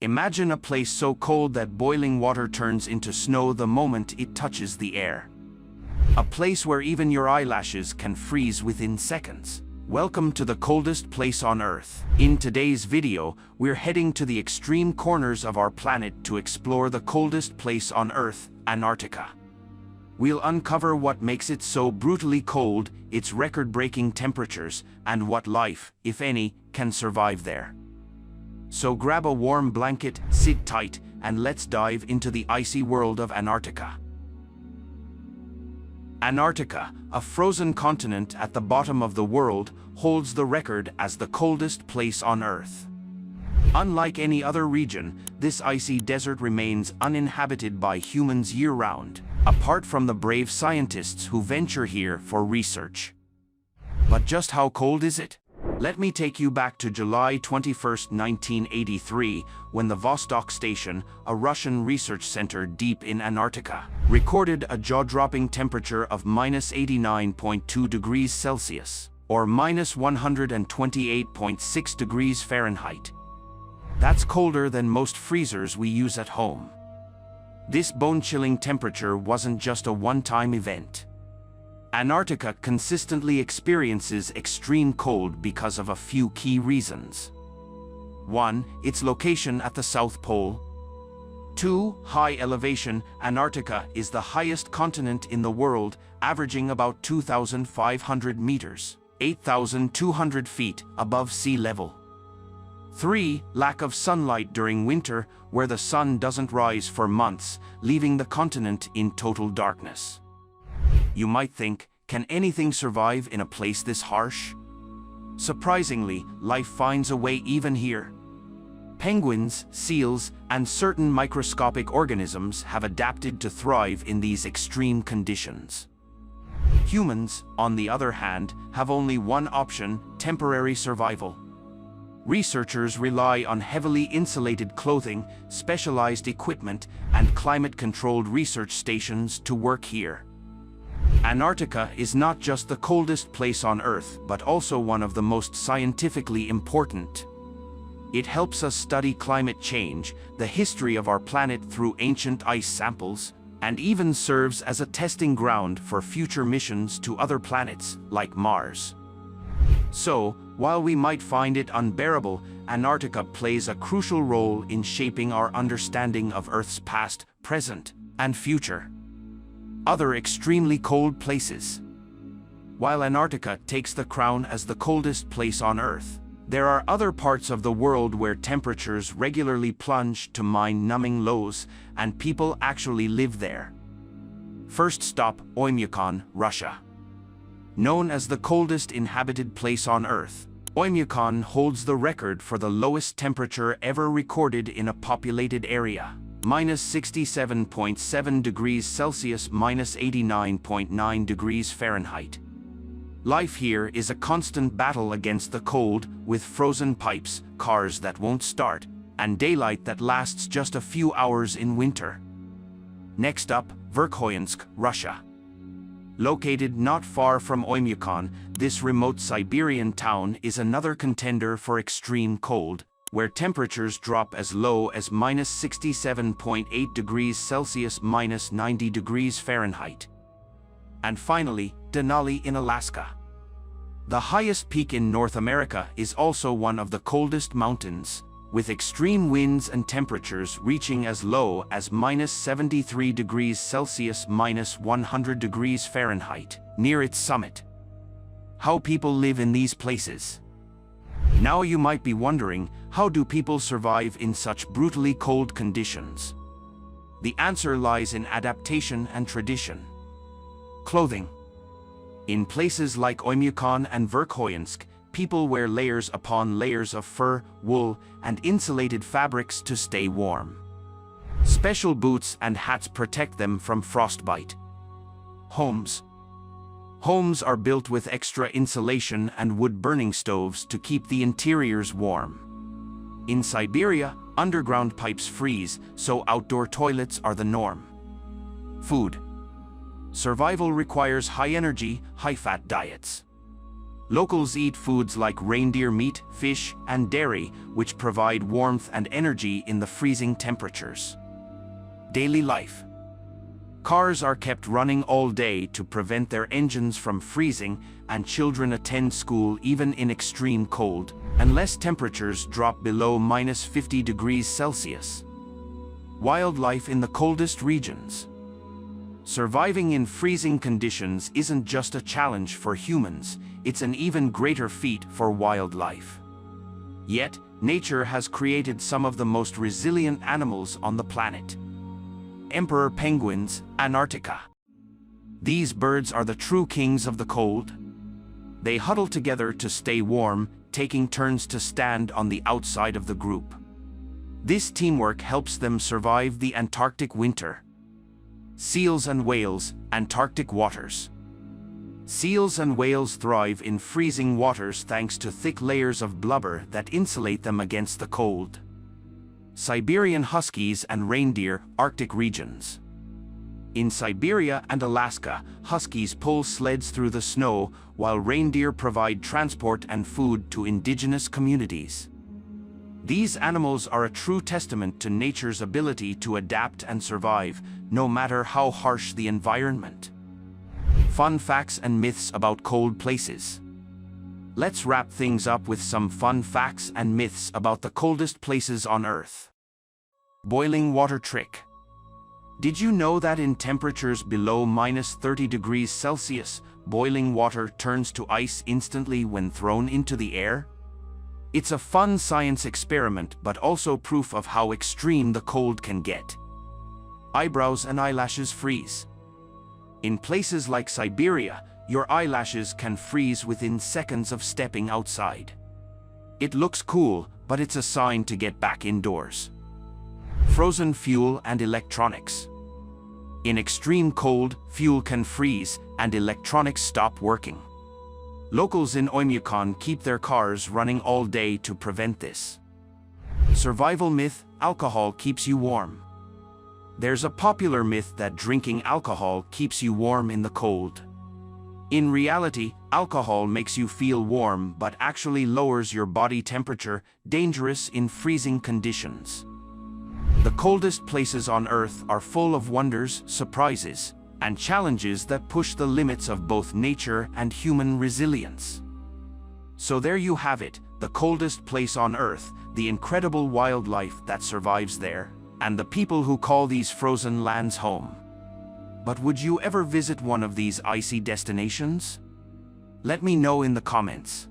Imagine a place so cold that boiling water turns into snow the moment it touches the air. A place where even your eyelashes can freeze within seconds. Welcome to the coldest place on Earth. In today's video, we're heading to the extreme corners of our planet to explore the coldest place on Earth, Antarctica. We'll uncover what makes it so brutally cold, its record-breaking temperatures, and what life, if any, can survive there. So grab a warm blanket, sit tight, and let's dive into the icy world of Antarctica. Antarctica, a frozen continent at the bottom of the world, holds the record as the coldest place on Earth. Unlike any other region, this icy desert remains uninhabited by humans year-round, apart from the brave scientists who venture here for research. But just how cold is it? Let me take you back to July 21, 1983, when the Vostok Station, a Russian research center deep in Antarctica, recorded a jaw-dropping temperature of -89.2 degrees Celsius, or -128.6 degrees Fahrenheit. That's colder than most freezers we use at home. This bone-chilling temperature wasn't just a one-time event. Antarctica consistently experiences extreme cold because of a few key reasons. 1. Its location at the South Pole. 2. High elevation. Antarctica is the highest continent in the world, averaging about 2,500 meters, 8,200 feet above sea level. 3. Lack of sunlight during winter, where the sun doesn't rise for months, leaving the continent in total darkness. You might think, can anything survive in a place this harsh? Surprisingly, life finds a way even here. Penguins, seals, and certain microscopic organisms have adapted to thrive in these extreme conditions. Humans, on the other hand, have only one option: temporary survival. Researchers rely on heavily insulated clothing, specialized equipment, and climate-controlled research stations to work here. Antarctica is not just the coldest place on Earth, but also one of the most scientifically important. It helps us study climate change, the history of our planet through ancient ice samples, and even serves as a testing ground for future missions to other planets, like Mars. So, while we might find it unbearable, Antarctica plays a crucial role in shaping our understanding of Earth's past, present, and future. Other extremely cold places. While Antarctica takes the crown as the coldest place on Earth, there are other parts of the world where temperatures regularly plunge to mind-numbing lows, and people actually live there. First stop, Oymyakon, Russia. Known as the coldest inhabited place on Earth, Oymyakon holds the record for the lowest temperature ever recorded in a populated area. -67.7 degrees Celsius, -89.9 degrees Fahrenheit. Life here is a constant battle against the cold, with frozen pipes, cars that won't start, and daylight that lasts just a few hours in winter. Next up, Verkhoyansk, Russia. Located not far from Oymyakon, this remote Siberian town is another contender for extreme cold, where temperatures drop as low as -67.8 degrees Celsius, -90 degrees Fahrenheit. And finally, Denali in Alaska. The highest peak in North America is also one of the coldest mountains, with extreme winds and temperatures reaching as low as -73 degrees Celsius, -100 degrees Fahrenheit, near its summit. How people live in these places. Now you might be wondering, how do people survive in such brutally cold conditions? The answer lies in adaptation and tradition. Clothing. In places like Oymyakon and Verkhoyansk, people wear layers upon layers of fur, wool, and insulated fabrics to stay warm. Special boots and hats protect them from frostbite. Homes. Homes are built with extra insulation and wood-burning stoves to keep the interiors warm. In Siberia, underground pipes freeze, so outdoor toilets are the norm. Food. Survival requires high-energy, high-fat diets. Locals eat foods like reindeer meat, fish, and dairy, which provide warmth and energy in the freezing temperatures. Daily life. Cars are kept running all day to prevent their engines from freezing, and children attend school even in extreme cold, unless temperatures drop below -50 degrees Celsius. Wildlife in the coldest regions. Surviving in freezing conditions isn't just a challenge for humans, it's an even greater feat for wildlife. Yet, nature has created some of the most resilient animals on the planet. Emperor penguins, Antarctica. These birds are the true kings of the cold. They huddle together to stay warm, taking turns to stand on the outside of the group. This teamwork helps them survive the Antarctic winter. Seals and whales, Antarctic waters. Seals and whales thrive in freezing waters thanks to thick layers of blubber that insulate them against the cold. Siberian huskies and reindeer, Arctic regions. In Siberia and Alaska, huskies pull sleds through the snow, while reindeer provide transport and food to indigenous communities. These animals are a true testament to nature's ability to adapt and survive, no matter how harsh the environment. Fun facts and myths about cold places. Let's wrap things up with some fun facts and myths about the coldest places on Earth. Boiling water trick. Did you know that in temperatures below -30 degrees Celsius, boiling water turns to ice instantly when thrown into the air? It's a fun science experiment, but also proof of how extreme the cold can get. Eyebrows and eyelashes freeze. In places like Siberia, your eyelashes can freeze within seconds of stepping outside. It looks cool, but it's a sign to get back indoors. Frozen fuel and electronics. In extreme cold, fuel can freeze and electronics stop working. Locals in Oymyakon keep their cars running all day to prevent this. Survival myth: alcohol keeps you warm. There's a popular myth that drinking alcohol keeps you warm in the cold. In reality, alcohol makes you feel warm but actually lowers your body temperature, dangerous in freezing conditions. The coldest places on Earth are full of wonders, surprises, and challenges that push the limits of both nature and human resilience. So there you have it, the coldest place on Earth, the incredible wildlife that survives there, and the people who call these frozen lands home. But would you ever visit one of these icy destinations? Let me know in the comments.